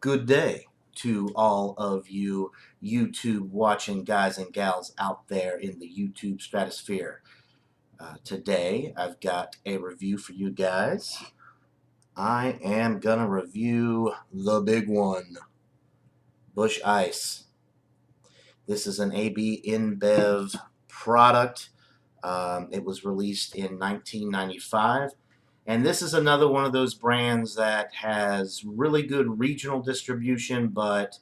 Good day to all of you YouTube watching guys and gals out there in the YouTube stratosphere. Today I've got a review for you guys. I am gonna review the big one, Busch Ice. This is an AB InBev product. It was released in 1995. And this is another one of those brands that has really good regional distribution, but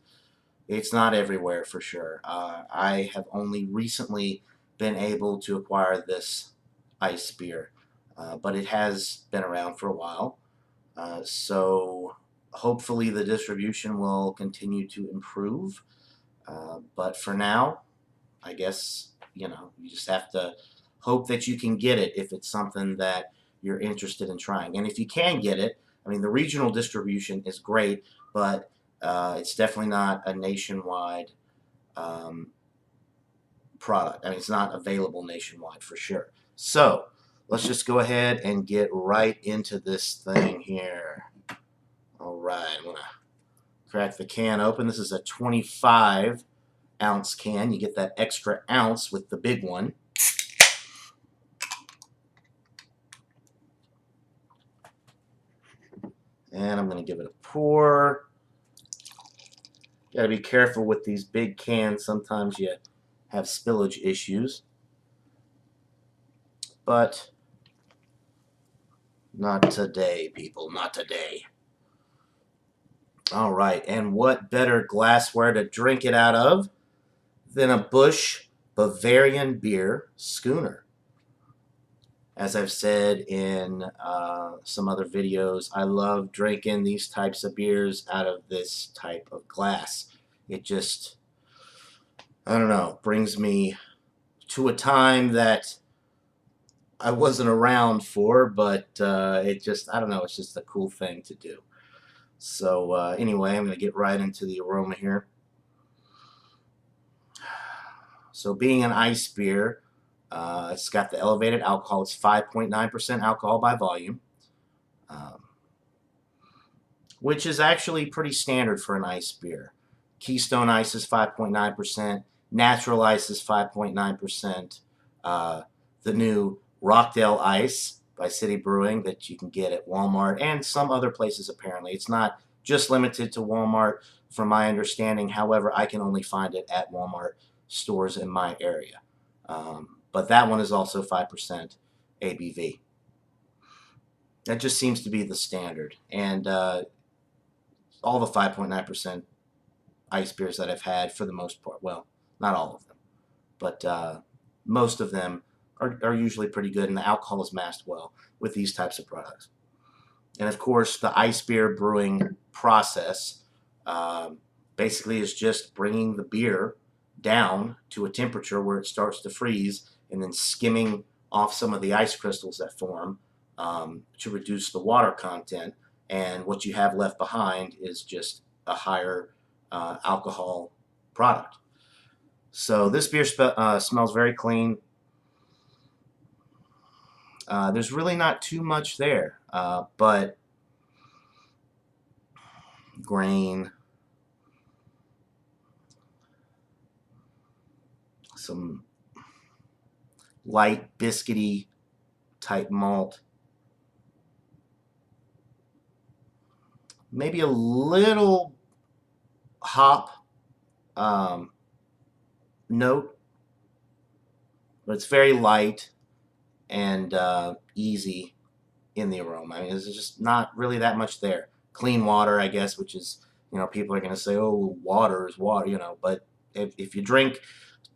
it's not everywhere for sure. I have only recently been able to acquire this ice beer, but it has been around for a while. So hopefully the distribution will continue to improve. But for now, I guess, you just have to hope that you can get it if it's something that you're interested in trying. And if you can get it, I mean, the regional distribution is great, but it's definitely not a nationwide um, product. I mean, it's not available nationwide for sure. So let's just go ahead and get right into this thing here. All right, I'm going to crack the can open. This is a 25-ounce can. You get that extra ounce with the big one. And I'm going to give it a pour. Got to be careful with these big cans. Sometimes you have spillage issues. But not today, people. Not today. All right. And what better glassware to drink it out of than a Busch Bavarian beer schooner? As I've said in some other videos, I love drinking these types of beers out of this type of glass. It just, I don't know, brings me to a time that I wasn't around for, but it just, I don't know, it's just a cool thing to do. So anyway, I'm going to get right into the aroma here. So being an ice beer, it's got the elevated alcohol. It's 5.9% alcohol by volume, which is actually pretty standard for an ice beer. Keystone Ice is 5.9%. Natural Ice is 5.9%. The new Rockdale Ice by City Brewing that you can get at Walmart and some other places apparently. It's not just limited to Walmart from my understanding. However, I can only find it at Walmart stores in my area. But that one is also 5% ABV. That just seems to be the standard. And all the 5.9% ice beers that I've had, for the most part, well, not all of them, but most of them are usually pretty good, and the alcohol is masked well with these types of products. And of course, the ice beer brewing process basically is just bringing the beer down to a temperature where it starts to freeze and then skimming off some of the ice crystals that form to reduce the water content. And what you have left behind is just a higher alcohol product. So this beer smells very clean. There's really not too much there, but grain, some light biscuity type malt, maybe a little hop note, but it's very light and easy in the aroma. I mean, there's just not really that much there. Clean water, I guess, which is, people are going to say, oh, water is water, but if you drink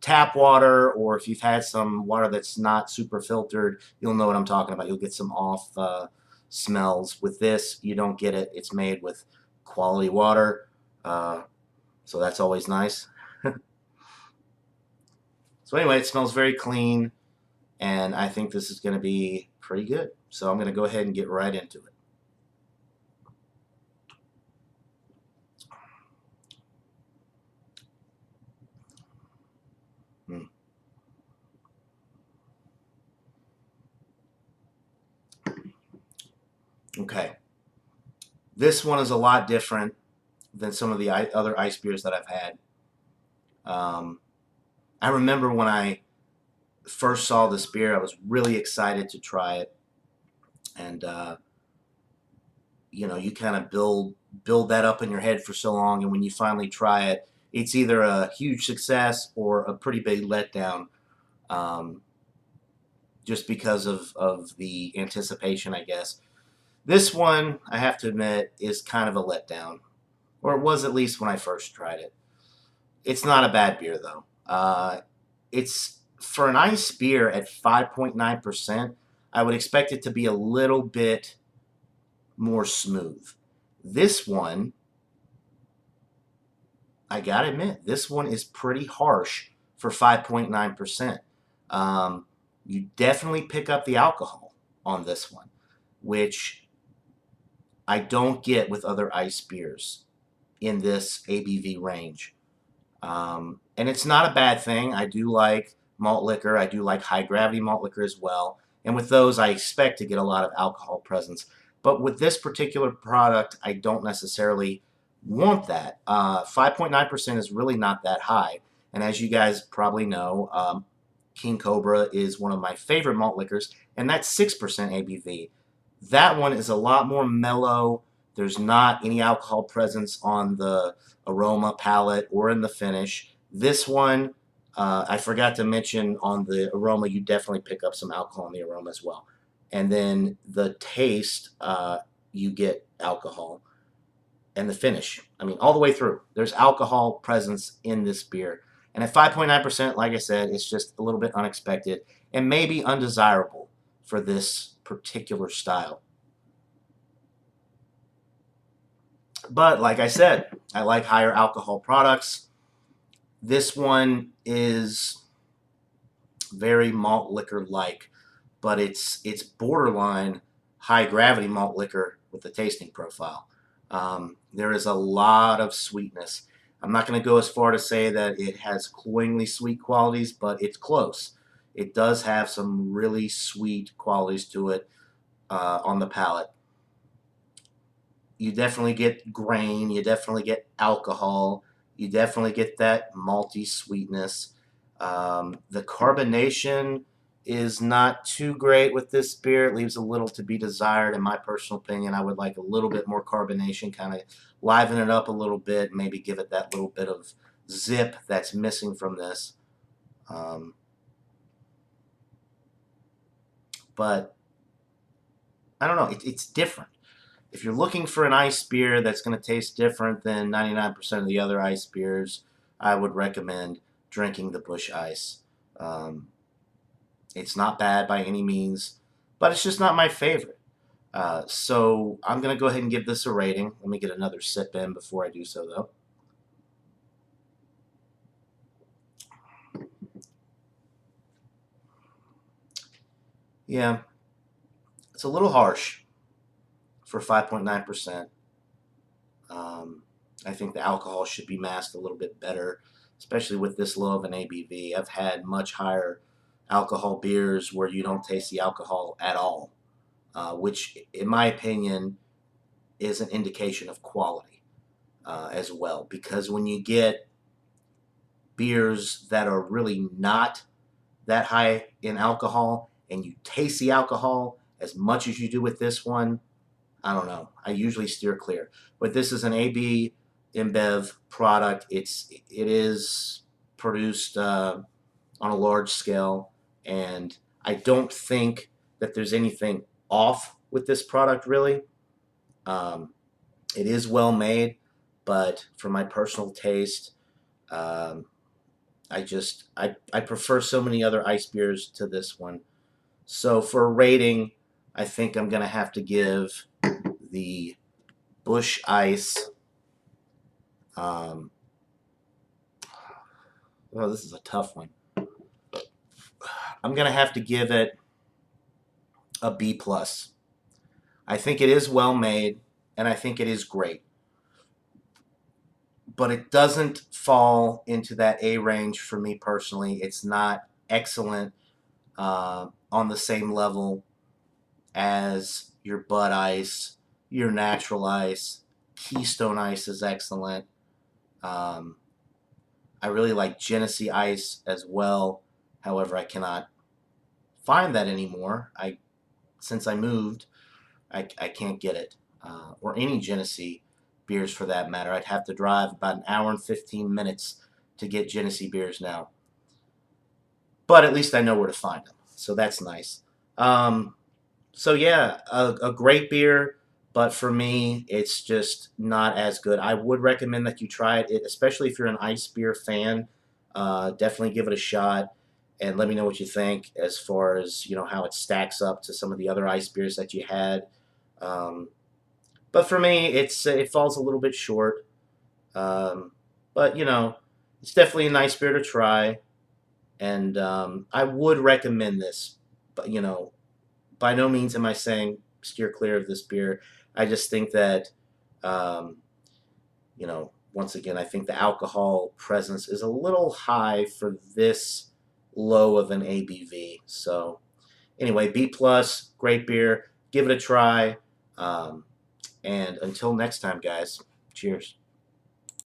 tap water, or if you've had some water that's not super filtered, you'll know what I'm talking about. You'll get some off smells. With this, you don't get it. It's made with quality water, so that's always nice. So anyway, it smells very clean, and I think this is going to be pretty good. So I'm going to go ahead and get right into it. Okay. This one is a lot different than some of the other ice beers that I've had. I remember when I first saw this beer, I was really excited to try it, and you know, you kind of build that up in your head for so long, and when you finally try it, it's either a huge success or a pretty big letdown, um, just because of the anticipation, I guess. This one, I have to admit, is kind of a letdown, or it was at least when I first tried it. It's not a bad beer though. It's for an ice beer at 5.9%. I would expect it to be a little bit more smooth. This one, I gotta admit, this one is pretty harsh for 5.9%. You definitely pick up the alcohol on this one, which I don't get with other ice beers in this ABV range. And it's not a bad thing. I do like malt liquor. I do like high gravity malt liquor as well. And with those, I expect to get a lot of alcohol presence. But with this particular product, I don't necessarily want that. 5.9% is really not that high. And as you guys probably know, King Cobra is one of my favorite malt liquors, and that's 6% ABV. That one is a lot more mellow. There's not any alcohol presence on the aroma palette or in the finish. This one, I forgot to mention on the aroma, you definitely pick up some alcohol in the aroma as well. And then the taste, you get alcohol. And the finish, I mean, all the way through, there's alcohol presence in this beer. And at 5.9%, like I said, it's just a little bit unexpected and maybe undesirable for this particular style. But like I said, I like higher alcohol products. This one is very malt liquor like, but it's borderline high gravity malt liquor with the tasting profile. There is a lot of sweetness. I'm not going to go as far to say that it has cloyingly sweet qualities, but it's close. It does have some really sweet qualities to it on the palate. You definitely get grain. You definitely get alcohol. You definitely get that malty sweetness. The carbonation is not too great with this beer. It leaves a little to be desired, in my personal opinion. I would like a little bit more carbonation, kind of liven it up a little bit, maybe give it that little bit of zip that's missing from this. Um, but I don't know. It's different. If you're looking for an ice beer that's going to taste different than 99% of the other ice beers, I would recommend drinking the Busch Ice. Um, it's not bad by any means, but it's just not my favorite. So I'm going to go ahead and give this a rating. Let me get another sip in before I do so, though. Yeah, it's a little harsh for 5.9%. I think the alcohol should be masked a little bit better, especially with this low of an ABV. I've had much higher alcohol beers where you don't taste the alcohol at all, which, in my opinion, is an indication of quality as well. Because when you get beers that are really not that high in alcohol and you taste the alcohol as much as you do with this one, I don't know. I usually steer clear. But this is an AB InBev product. It is produced on a large scale, and I don't think that there's anything off with this product really. Um, it is well made, but for my personal taste, um, I prefer so many other ice beers to this one. So for a rating, I think I'm gonna have to give the Busch Ice. Um, oh, this is a tough one. I'm gonna have to give it a B plus. I think it is well made, and I think it is great, but it doesn't fall into that A range for me personally. It's not excellent on the same level as your Bud Ice, your Natural Ice, Keystone Ice is excellent. I really like Genesee Ice as well. However, I cannot find that anymore. Since I moved, I can't get it, or any Genesee beers for that matter. I'd have to drive about an hour and 15 minutes to get Genesee beers now. But at least I know where to find them, so that's nice. Um, so yeah, a great beer, but for me, it's just not as good. I would recommend that you try it, especially if you're an ice beer fan. Definitely give it a shot, and let me know what you think as far as how it stacks up to some of the other ice beers that you had. Um, but for me, it falls a little bit short. Um, but it's definitely a nice beer to try, and I would recommend this. But by no means am I saying steer clear of this beer. I just think that, um, once again, I think the alcohol presence is a little high for this low of an ABV. So, anyway, B plus, great beer. Give it a try. Um, and until next time, guys, cheers.